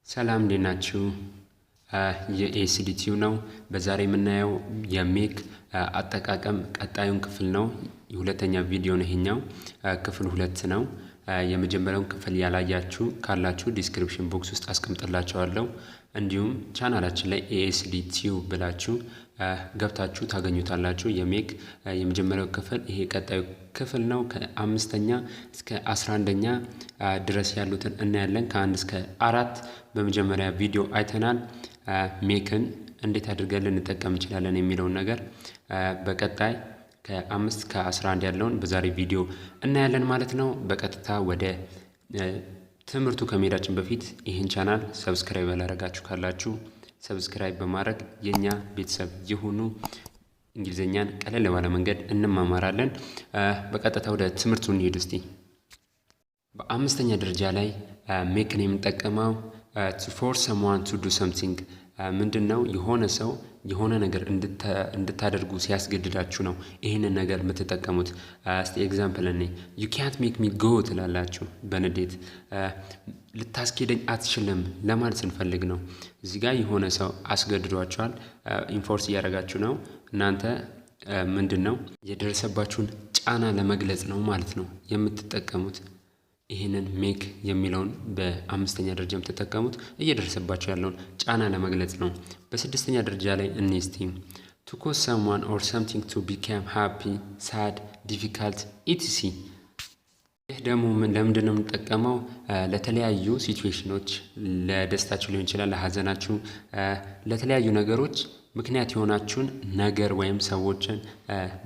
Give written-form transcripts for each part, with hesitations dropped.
ሰላም እንዴት ናችሁ? የኤሲዲቲው ነው። በዛሬ የምናየው የሜክ አጠቃቀም ቀጣዩን ክፍል ነው። የሁለተኛ ቪዲዮ ነው ይሄኛው። ክፍል 2 ነው። የመጀመሪያውን ክፍል ያላያችሁ ካላችሁ ዲስክሪፕሽን ቦክስ ውስጥ አስቀምጥላችኋለሁ። እንዲሁም ቻናላችን ላይ ኤሲዲቲው ብላችሁ ገብታችሁ ታገኙታላችሁ። የሜክ የመጀመሪያው ክፍል ይሄ ቀጣዩ ክፍል ነው። ከ5ኛ እስከ 11ኛ ድረስ ያሉትን እናያለን። ከ1 እስከ 4 በመጀመሪያ ቪዲዮ አይተናል። ሜክን እንዴት አድርገን ልንጠቀም እንችላለን የሚለውን ነገር በቀጣይ ከ5 እስከ 11 ያለውን በዛሬ ቪዲዮ እናያለን ማለት ነው። በቀጥታ ወደ ትምህርቱ ከመሄዳችን በፊት ይህን ቻናል ሰብስክራይብ ያላደረጋችሁ ካላችሁ ሰብስክራይብ በማድረግ የኛ ቤተሰብ ይሁኑ። እንግሊዘኛን ቀለል ባለ መንገድ እንማማራለን። በቀጥታ ወደ ትምህርቱ እንሄድ እስቲ። በአምስተኛ ደረጃ ላይ ሜክን የምንጠቀመው to force someone to do something ምንድነው? የሆነ ሰው የሆነ ነገር እንድታደርጉ ሲያስገድዳችሁ ነው ይሄንን ነገር የምትጠቀሙት። እስቲ ኤግዛምፕል እኔ you can't make me go ትላላችሁ በንዴት ልታስኬደኝ አትችልም ለማለት ስንፈልግ ነው። እዚህ ጋር የሆነ ሰው አስገድዷችኋል፣ ኢንፎርስ እያደረጋችሁ ነው። እናንተ ምንድነው የደረሰባችሁን ጫና ለመግለጽ ነው ማለት ነው የምትጠቀሙት። ይሄንን ሜክ የሚለውን በአምስተኛ ደረጃ የምትጠቀሙት እየደረሰባችሁ ያለውን ጫና ለመግለጽ ነው። በስድስተኛ ደረጃ ላይ እንስቲ to cause someone or something to become happy, sad, difficult, etc. ይህ ደግሞ ለምንድን ነው የምንጠቀመው? ለተለያዩ ሲቹዌሽኖች፣ ለደስታችሁ ሊሆን ይችላል፣ ለሀዘናችሁ፣ ለተለያዩ ነገሮች ምክንያት የሆናችሁን ነገር ወይም ሰዎችን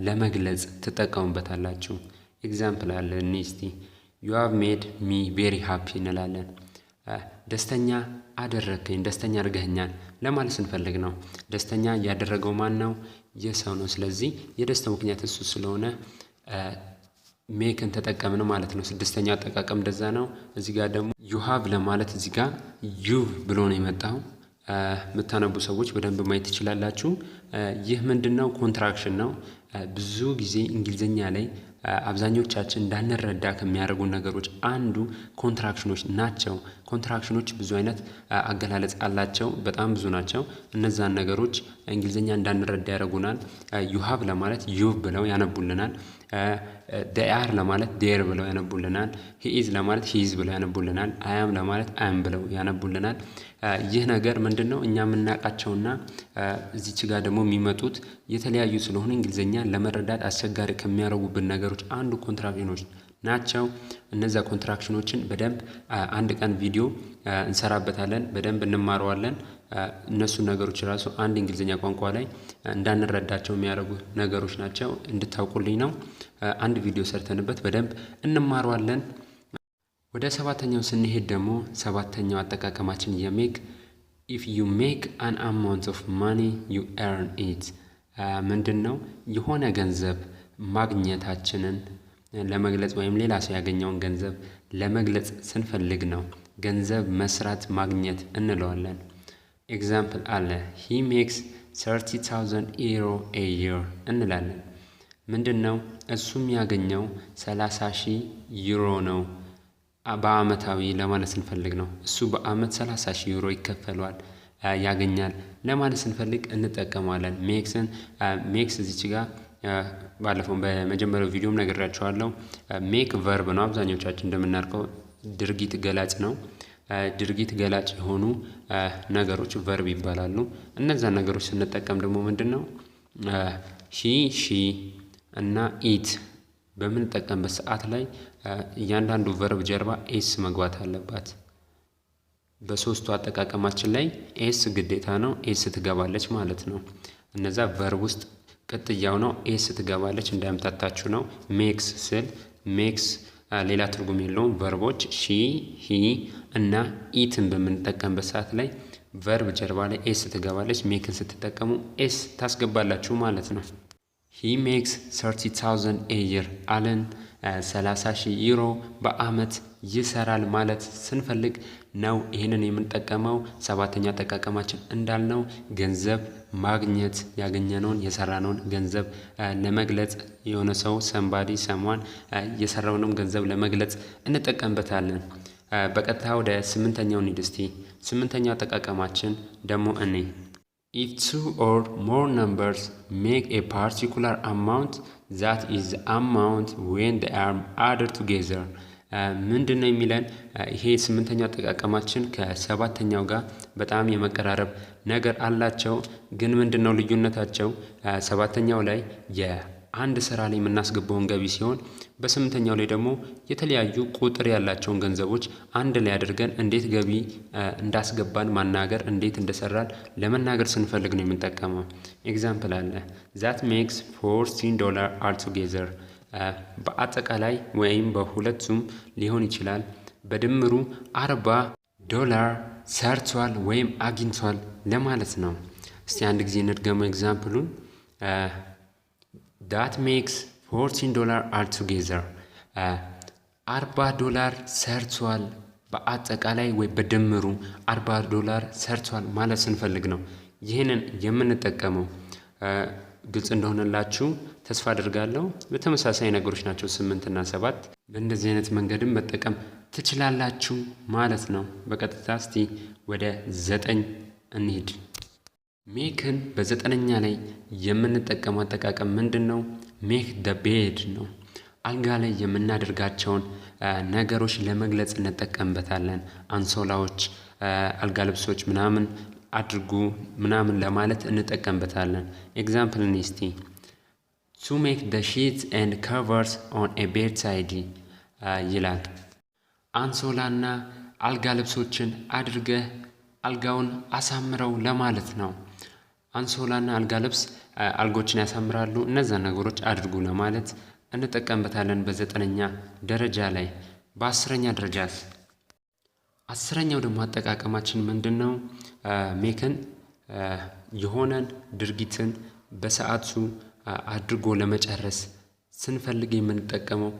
ለመግለጽ ትጠቀሙበታላችሁ። ኤግዛምፕል አለ እስቲ you have made me very happy እንላለን። ደስተኛ አደረከኝ፣ ደስተኛ አድርገኛል ለማለት ስንፈልግ ነው። ደስተኛ ያደረገው ማን ነው? የሰው ነው። ስለዚህ የደስታው ምክንያት እሱ ስለሆነ ሜክን ተጠቀምን ማለት ነው። ስድስተኛው አጠቃቀም እንደዛ ነው። እዚህ ጋር ደግሞ you have ለማለት እዚህ ጋር you ብሎ ነው የመጣው። የምታነቡ ሰዎች በደንብ ማየት ትችላላችሁ። ይህ ምንድነው? ኮንትራክሽን ነው። ብዙ ጊዜ እንግሊዘኛ ላይ አብዛኞቻችን እንዳንረዳ ከሚያደርጉ ነገሮች አንዱ ኮንትራክሽኖች ናቸው። ኮንትራክሽኖች ብዙ አይነት አገላለጽ አላቸው፣ በጣም ብዙ ናቸው። እነዛን ነገሮች እንግሊዘኛ እንዳንረዳ ያደርጉናል። you have ለማለት you ብለው ያነቡልናል። they are ለማለት their ብለው ያነቡልናል። he is ለማለት his ብለው ያነቡልናል። I am ለማለት I am ብለው ያነቡልናል። ይህ ነገር ምንድነው? እኛ የምናውቃቸውና እዚች ጋር ደግሞ የሚመጡት የተለያዩ ስለሆነ እንግሊዘኛ ለመረዳት አስቸጋሪ ከሚያደርጉብን ነገሮች አንዱ ኮንትራክሽኖች ናቸው። እነዛ ኮንትራክሽኖችን በደንብ አንድ ቀን ቪዲዮ እንሰራበታለን፣ በደንብ እንማረዋለን። እነሱ ነገሮች ራሱ አንድ እንግሊዘኛ ቋንቋ ላይ እንዳንረዳቸው የሚያደርጉ ነገሮች ናቸው። እንድታውቁልኝ ነው። አንድ ቪዲዮ ሰርተንበት በደንብ እንማረዋለን። ወደ ሰባተኛው ስንሄድ ደግሞ ሰባተኛው አጠቃቀማችን የሜክ if you make an amount of money you earn it ምንድነው? የሆነ ገንዘብ ማግኘታችንን ለመግለጽ ወይም ሌላ ሰው ያገኘውን ገንዘብ ለመግለጽ ስንፈልግ ነው ገንዘብ መስራት ማግኘት እንለዋለን። ኤግዛምፕል አለ he makes 30,000 euro a year እንላለን። ምንድነው? እሱም ያገኘው 30,000 ዩሮ ነው በአመታዊ ለማለት ስንፈልግ ነው። እሱ በአመት 30,000 ዩሮ ይከፈለዋል ያገኛል ለማለት ስንፈልግ እንጠቀማለን ሜክስን። ሜክስ እዚች ጋር ባለፈው በመጀመሪያው ቪዲዮም ነግሬያችኋለሁ። ሜክ ቨርብ ነው። አብዛኞቻችን እንደምናውቀው ድርጊት ገላጭ ነው። ድርጊት ገላጭ የሆኑ ነገሮች ቨርብ ይባላሉ። እነዛን ነገሮች ስንጠቀም ደግሞ ምንድነው? ሂ ሺ እና ኢት በምንጠቀምበት ሰዓት ላይ እያንዳንዱ ቨርብ ጀርባ ኤስ መግባት አለባት። በሶስቱ አጠቃቀማችን ላይ ኤስ ግዴታ ነው። ኤስ ትገባለች ማለት ነው። እነዛ ቨርብ ውስጥ ቅጥያው ነው። ኤስ ትገባለች እንዳያምታታችሁ ነው። ሜክስ ስል ሜክስ ሌላ ትርጉም የለውም። ቨርቦች ሺ ሂ እና ኢትን በምንጠቀምበት ሰዓት ላይ ቨርብ ጀርባ ላይ ኤስ ትገባለች። ሜክን ስትጠቀሙ ኤስ ታስገባላችሁ ማለት ነው። he makes 30,000 a year አለን 30,000 ዩሮ በአመት ይሰራል ማለት ስንፈልግ ነው ይሄንን የምንጠቀመው። ሰባተኛ አጠቃቀማችን እንዳልነው ገንዘብ ማግኘት ያገኘነውን የሰራነውን ገንዘብ ለመግለጽ የሆነ ሰው ሰምባዲ ሰሟን የሰራውንም ገንዘብ ለመግለጽ እንጠቀምበታለን። በቀጥታ ወደ ስምንተኛው እንሂድ እስቲ። ስምንተኛው አጠቃቀማችን ደግሞ እኔ if two or more numbers make a particular amount that is the amount when they are added together ምንድን ነው የሚለን? ይሄ ስምንተኛው አጠቃቀማችን ከሰባተኛው ጋር በጣም የመቀራረብ ነገር አላቸው። ግን ምንድን ነው ልዩነታቸው? ሰባተኛው ላይ የአንድ ስራ ላይ የምናስገባውን ገቢ ሲሆን በስምንተኛው ላይ ደግሞ የተለያዩ ቁጥር ያላቸውን ገንዘቦች አንድ ላይ አድርገን እንዴት ገቢ እንዳስገባን ማናገር እንዴት እንደሰራን ለመናገር ስንፈልግ ነው የምንጠቀመው። ኤግዛምፕል አለ that makes $14 altogether በአጠቃላይ ወይም በሁለቱም ሊሆን ይችላል በድምሩ $40 ሰርቷል ወይም አግኝቷል ለማለት ነው። እስቲ አንድ ጊዜ እንድገመው ኤግዛምፕሉን that makes $14 altogether $40 ሰርቷል በአጠቃላይ ወይ በድምሩ $40 ሰርቷል ማለት ስንፈልግ ነው ይህንን የምንጠቀመው። ግልጽ እንደሆነላችሁ ተስፋ አድርጋለሁ። በተመሳሳይ ነገሮች ናቸው 8 እና 7 በእንደዚህ አይነት መንገድም መጠቀም ትችላላችሁ ማለት ነው። በቀጥታ እስቲ ወደ 9 እንሂድ። ሜክን በዘጠነኛ ላይ የምንጠቀመው አጠቃቀም ምንድነው? ሜክ ደ ቤድ ነው። አልጋ ላይ የምናደርጋቸውን ነገሮች ለመግለጽ እንጠቀምበታለን። አንሶላዎች፣ አልጋ ልብሶች ምናምን አድርጉ ምናምን ለማለት እንጠቀምበታለን። ኤግዛምፕል እስቲ to make the sheets and covers on a bedside ይላል። አንሶላና አልጋ ልብሶችን አድርገህ አልጋውን አሳምረው ለማለት ነው። አንሶላና አልጋ ልብስ አልጎችን ያሳምራሉ። እነዛ ነገሮች አድርጉ ለማለት እንጠቀምበታለን በዘጠነኛ ደረጃ ላይ። በአስረኛ ደረጃስ? አስረኛው ደግሞ አጠቃቀማችን ምንድነው? ሜክን የሆነን ድርጊትን በሰዓቱ አድርጎ ለመጨረስ ስንፈልግ የምንጠቀመው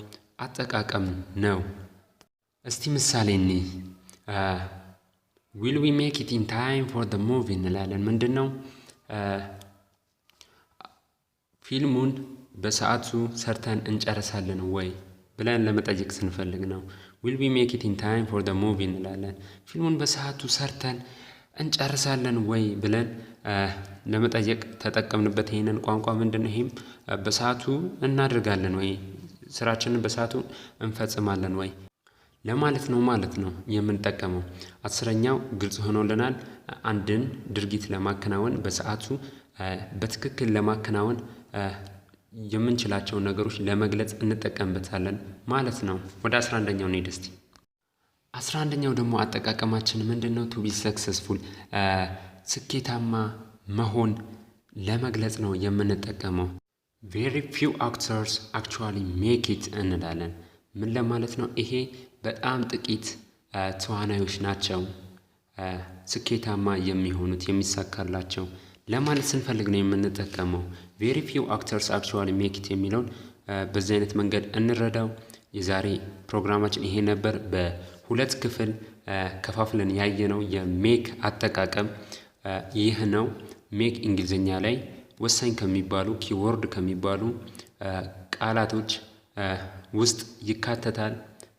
አጠቃቀም ነው። እስቲ ምሳሌ እንይ። will we make it in time for the movie እንላለን። ምንድነው? ፊልሙን በሰዓቱ ሰርተን እንጨርሳለን ወይ ብለን ለመጠየቅ ስንፈልግ ነው። will we make it in time for the movie እንላለን። ፊልሙን በሰዓቱ ሰርተን እንጨርሳለን ወይ ብለን ለመጠየቅ ተጠቀምንበት ይሄንን ቋንቋ። ምንድነው? ይሄም በሰዓቱ እናደርጋለን ወይ ስራችንን በሰዓቱ እንፈጽማለን ወይ ለማለት ነው ማለት ነው የምንጠቀመው። አስረኛው ግልጽ ሆኖልናል። አንድን ድርጊት ለማከናወን በሰዓቱ በትክክል ለማከናወን የምንችላቸውን ነገሮች ለመግለጽ እንጠቀምበታለን ማለት ነው። ወደ 11ኛው እንሂድ እስቲ። 11ኛው ደግሞ አጠቃቀማችን ምንድነው? ቱ ቢ ሰክሰስፉል ስኬታማ መሆን ለመግለጽ ነው የምንጠቀመው። very few actors actually make it እንላለን። ምን ለማለት ነው? ይሄ በጣም ጥቂት ተዋናዮች ናቸው ስኬታማ የሚሆኑት የሚሳካላቸው ለማለት ስንፈልግ ነው የምንጠቀመው። very few actors actually make it የሚለውን በዚህ አይነት መንገድ እንረዳው። የዛሬ ፕሮግራማችን ይሄ ነበር። በሁለት ክፍል ከፋፍለን ያየነው የሜክ አጠቃቀም ይህ ነው። ሜክ እንግሊዝኛ ላይ ወሳኝ ከሚባሉ ኪወርድ ከሚባሉ ቃላቶች ውስጥ ይካተታል።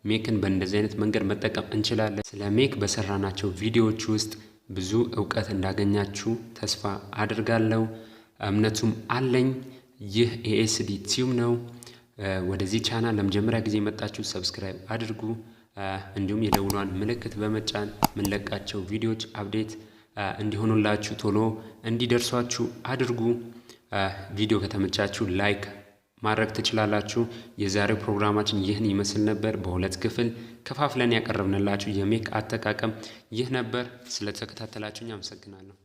ሜክን በእንደዚህ አይነት መንገድ መጠቀም እንችላለን። ስለ ሜክ በሰራናቸው ቪዲዮዎች ውስጥ ብዙ እውቀት እንዳገኛችሁ ተስፋ አድርጋለሁ፣ እምነቱም አለኝ። ይህ ኤኤስዲ ቲዩብ ነው። ወደዚህ ቻናል ለመጀመሪያ ጊዜ መጣችሁ ሰብስክራይብ አድርጉ። እንዲሁም የደውሏን ምልክት በመጫን ምንለቃቸው ቪዲዮዎች አፕዴት እንዲሆኑላችሁ ቶሎ እንዲደርሷችሁ አድርጉ። ቪዲዮ ከተመቻችሁ ላይክ ማድረግ ትችላላችሁ። የዛሬው ፕሮግራማችን ይህን ይመስል ነበር። በሁለት ክፍል ከፋፍለን ያቀረብንላችሁ የሜክ አጠቃቀም ይህ ነበር። ስለተከታተላችሁኝ አመሰግናለሁ።